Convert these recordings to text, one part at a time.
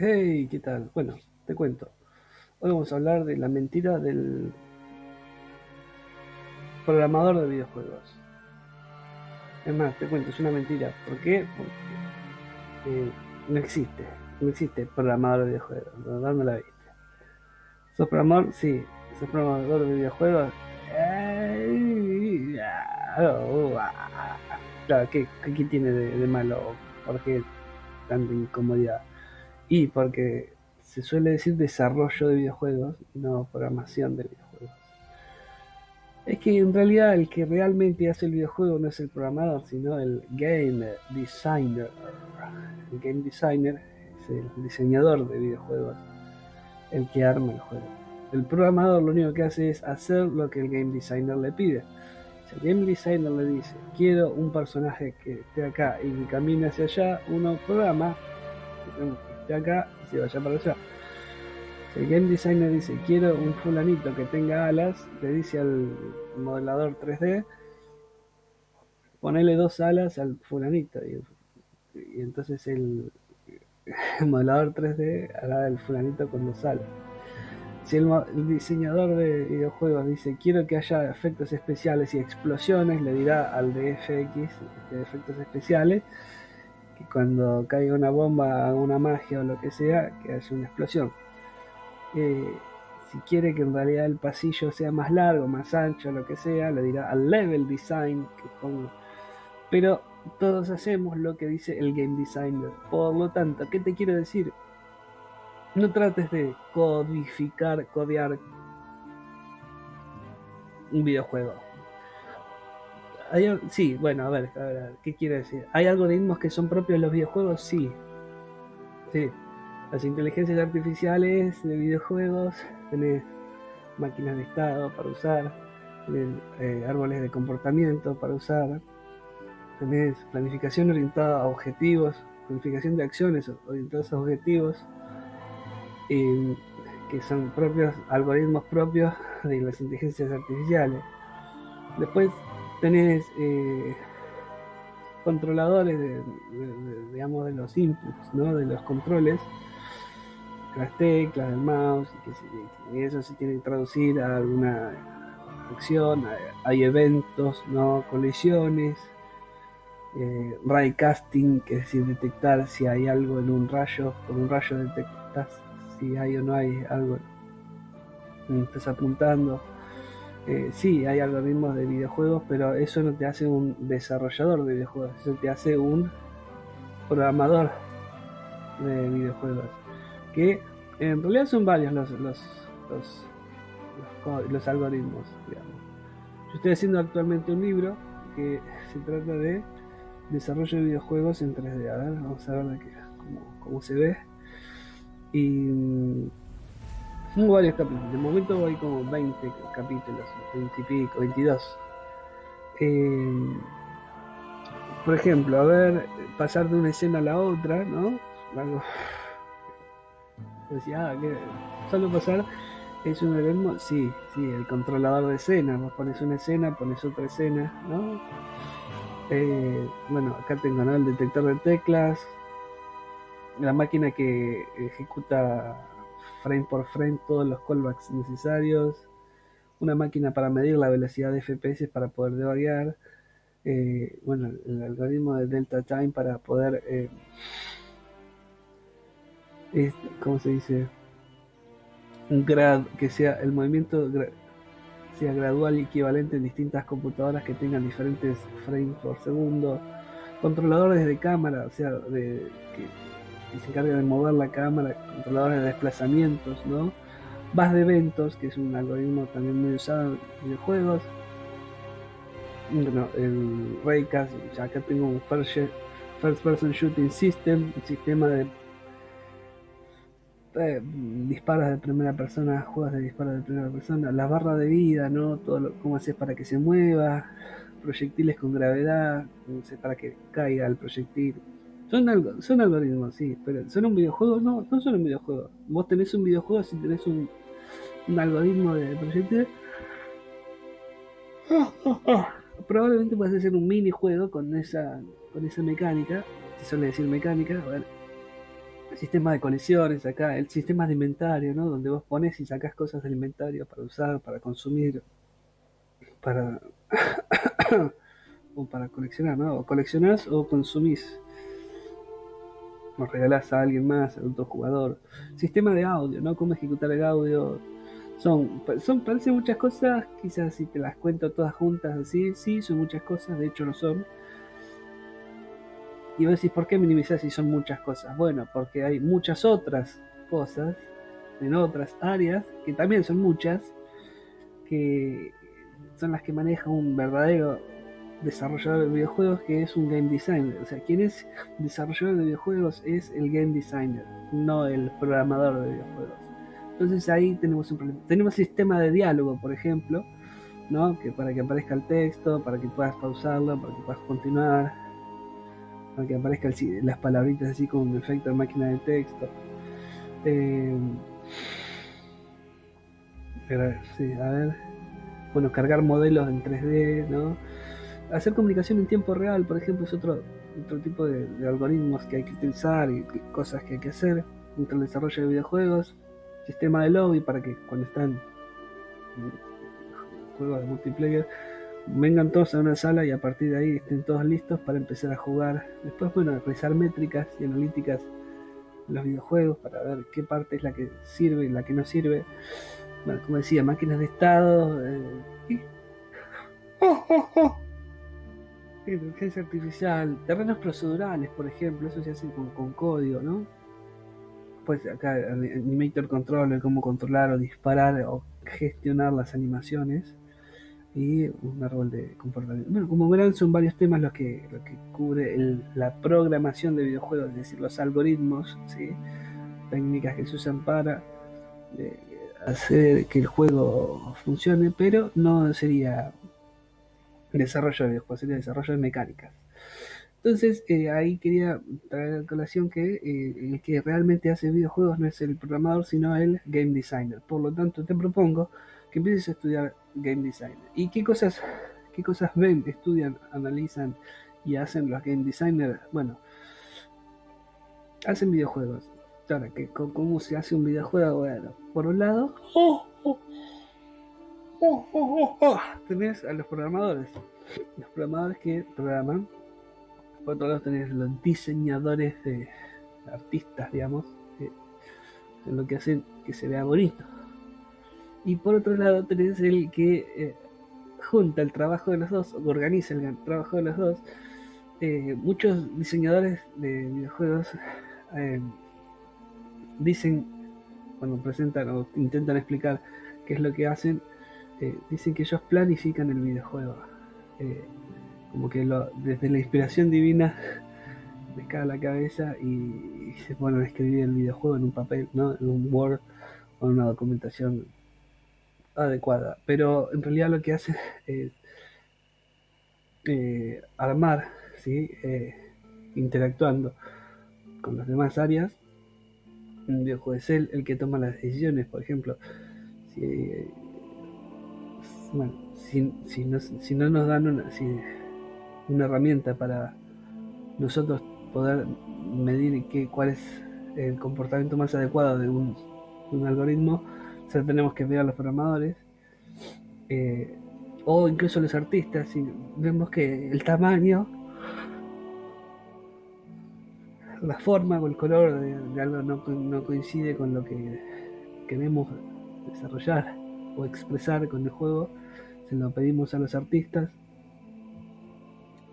Hey, ¿qué tal? Bueno, te cuento. Hoy vamos a hablar de la mentira del programador de videojuegos. Es más, te cuento, es una mentira. ¿Por qué? Porque no existe. No existe programador de videojuegos. No, no la viste. ¿Sos programador? Sí. ¿Sos programador de videojuegos? Claro, ¿qué tiene de malo? ¿Por qué tanta incomodidad? Y porque se suele decir desarrollo de videojuegos y no programación de videojuegos. Es que en realidad el que realmente hace el videojuego no es el programador, sino el game designer. El game designer es el diseñador de videojuegos, el que arma el juego. El programador lo único que hace es hacer lo que el game designer le pide. Si el game designer le dice, quiero un personaje que esté acá y que camine hacia allá, uno programa que esté acá y se vaya para allá. Si el game designer dice quiero un fulanito que tenga alas, le dice al modelador 3D ponele dos alas al fulanito y entonces el modelador 3D hará el fulanito con dos alas. Si el diseñador de videojuegos dice quiero que haya efectos especiales y explosiones, le dirá al de FX, de efectos especiales, que cuando caiga una bomba, una magia o lo que sea, que haya una explosión. eh, si quiere que en realidad el pasillo sea más largo, más ancho, lo que sea, le dirá al level design que ponga. Pero todos hacemos lo que dice el game designer. Por lo tanto, ¿qué te quiero decir? No trates de codificar, codear un videojuego. Sí, bueno, a ver, ¿qué quiero decir? ¿Hay algoritmos que son propios de los videojuegos? Sí, sí. Las inteligencias artificiales de videojuegos, tenés máquinas de estado para usar, tenés árboles de comportamiento para usar, tenés planificación orientada a objetivos, planificación de acciones orientadas a objetivos, eh, que son propios, algoritmos propios de las inteligencias artificiales. Después tenés controladores digamos, de los inputs, ¿no? De los controles, las teclas, el mouse, y eso se tiene que traducir a alguna acción, hay eventos, ¿no? Colisiones, raycasting, que es decir, detectar si hay algo en un rayo, con un rayo detectas si hay o no hay algo que estás apuntando. Sí, hay algoritmos de videojuegos, pero eso no te hace un desarrollador de videojuegos, eso te hace un programador de videojuegos. Que en realidad son varios los algoritmos, digamos. Yo estoy haciendo actualmente un libro que se trata de desarrollo de videojuegos en 3D. A ver, vamos a ver cómo se ve. Y tengo varios capítulos. De momento voy como 20 capítulos, 20 y pico, 22. Eh, por ejemplo, a ver, pasar de una escena a la otra, ¿no? Algo, decía, que solo pasar es un algoritmo. Sí, sí, el controlador de escenas. Vos pones una escena, pones otra escena, ¿no? Bueno, acá tengo, ¿no? El detector de teclas, la máquina que ejecuta frame por frame todos los callbacks necesarios, una máquina para medir la velocidad de FPS para poder debuguear, bueno, el algoritmo de delta time para poder, ¿cómo se dice? Que sea el movimiento sea gradual y equivalente en distintas computadoras que tengan diferentes frames por segundo, controladores de cámara, o sea, que se encargan de mover la cámara, controladores de desplazamientos, ¿no? Bus de eventos, que es un algoritmo también muy usado en videojuegos. Bueno, el Raycast, ya acá tengo un First Person Shooting System, un sistema de disparos de primera persona, juegos de disparos de primera persona, la barra de vida, ¿no? Cómo haces para que se mueva, proyectiles con gravedad, no sé, para que caiga el proyectil. Son algoritmos, sí, pero ¿son un videojuego? No, no son un videojuego. Vos tenés un videojuego si tenés un algoritmo de proyectil. Probablemente puedas hacer un minijuego con esa mecánica, se suele decir mecánica, bueno, sistema de colecciones acá, el sistema de inventario, ¿no? Donde vos pones y sacás cosas del inventario para usar, para consumir, para o para coleccionar, ¿no? O coleccionás o consumís, o regalás a alguien más, a otro jugador. Sistema de audio, ¿no? Cómo ejecutar el audio. Parecen muchas cosas, quizás si te las cuento todas juntas así, sí, son muchas cosas, de hecho lo son. Y vos decís, ¿por qué minimizar si son muchas cosas? Bueno, porque hay muchas otras cosas en otras áreas, que también son muchas, que son las que maneja un verdadero desarrollador de videojuegos, que es un game designer. O sea, quien es desarrollador de videojuegos es el game designer, no el programador de videojuegos. Entonces ahí tenemos un problema. Tenemos sistema de diálogo, por ejemplo, ¿no? Que para que aparezca el texto, para que puedas pausarlo, para que puedas continuar, para que aparezcan las palabritas así con un efecto de máquina de texto. Eh, sí, a ver. Bueno, cargar modelos en 3D, ¿no? Hacer comunicación en tiempo real, por ejemplo, es otro tipo de algoritmos que hay que utilizar y cosas que hay que hacer dentro del desarrollo de videojuegos. Sistema de lobby para que cuando están juegos de multiplayer vengan todos a una sala y a partir de ahí estén todos listos para empezar a jugar. Después, bueno, realizar métricas y analíticas en los videojuegos para ver qué parte es la que sirve y la que no sirve. Bueno, como decía, máquinas de estado, inteligencia artificial, terrenos procedurales, por ejemplo, eso se hace con código, ¿no? Pues acá Animator Controller, cómo controlar o disparar o gestionar las animaciones y un árbol de comportamiento. Bueno, como verán, son varios temas lo que cubre la programación de videojuegos, es decir, los algoritmos, ¿sí? Técnicas que se usan para hacer que el juego funcione, pero no sería desarrollo de videojuegos, sería desarrollo de mecánicas. Entonces, ahí quería traer a colación que el que realmente hace videojuegos no es el programador, sino el game designer. Por lo tanto, te propongo que empieces a estudiar game design. ¿Y qué cosas ven, estudian, analizan y hacen los game designers? Bueno, hacen videojuegos. Ahora, ¿cómo se hace un videojuego? Bueno, por un lado, tenés a los programadores. Los programadores que programan. Por otro lado tenés los diseñadores de artistas, digamos, que es lo que hacen que se vea bonito. Y por otro lado tenés el que junta el trabajo de los dos, o organiza el trabajo de los dos. Muchos diseñadores de videojuegos eh, dicen, cuando presentan o intentan explicar qué es lo que hacen, dicen que ellos planifican el videojuego. Como que desde la inspiración divina les cae la cabeza y se ponen a escribir el videojuego en un papel, ¿no? En un Word o en una documentación adecuada. Pero en realidad lo que hace es armar, ¿sí? Interactuando con las demás áreas. Un videojuego es el que toma las decisiones, por ejemplo. Si, bueno, si no nos dan una herramienta para nosotros poder medir cuál es el comportamiento más adecuado de un algoritmo, o sea, tenemos que ver a los programadores eh, o incluso a los artistas. Si vemos que el tamaño, la forma o el color de algo no coincide con lo que queremos desarrollar o expresar con el juego, se lo pedimos a los artistas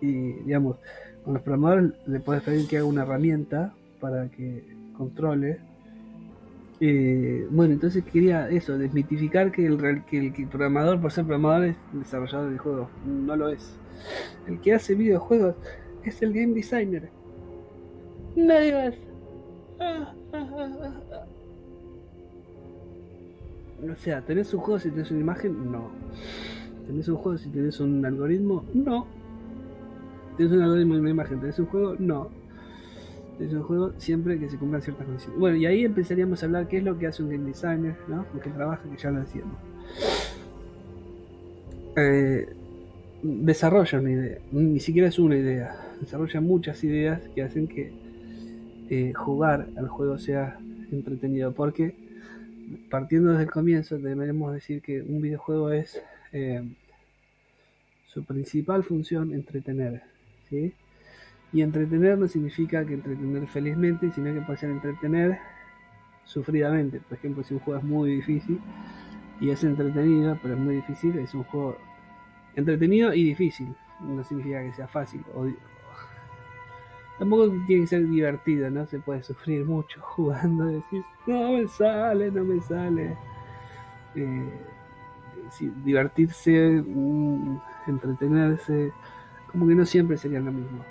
y, digamos, con los programadores le puedes pedir que haga una herramienta para que controle. Bueno, entonces quería eso, desmitificar que el programador, por ser programador, es desarrollador de juegos. No lo es. El que hace videojuegos es el game designer. Nadie más. O sea, ¿tenés un juego si tenés una imagen? No. ¿Tenés un juego si tenés un algoritmo? No. ¿Tenés un algoritmo y una imagen? ¿Tenés un juego? No. Es un juego siempre que se cumplan ciertas condiciones. Bueno, y ahí empezaríamos a hablar qué es lo que hace un game designer, ¿no? Con qué trabaja, que ya lo decíamos. Eh, Desarrolla una idea, ni siquiera es una idea, desarrolla muchas ideas que hacen que jugar al juego sea entretenido, porque partiendo desde el comienzo deberemos decir que un videojuego es su principal función entretener, ¿sí? Y entretener no significa que entretener felizmente, sino que puede ser entretener sufridamente. Por ejemplo, si un juego es muy difícil y es entretenido, pero es muy difícil, es un juego entretenido y difícil. No significa que sea fácil. Tampoco tiene que ser divertido, ¿no? Se puede sufrir mucho jugando, decir, no me sale, no me sale. Eh, sí, divertirse, entretenerse, como que no siempre sería lo mismo.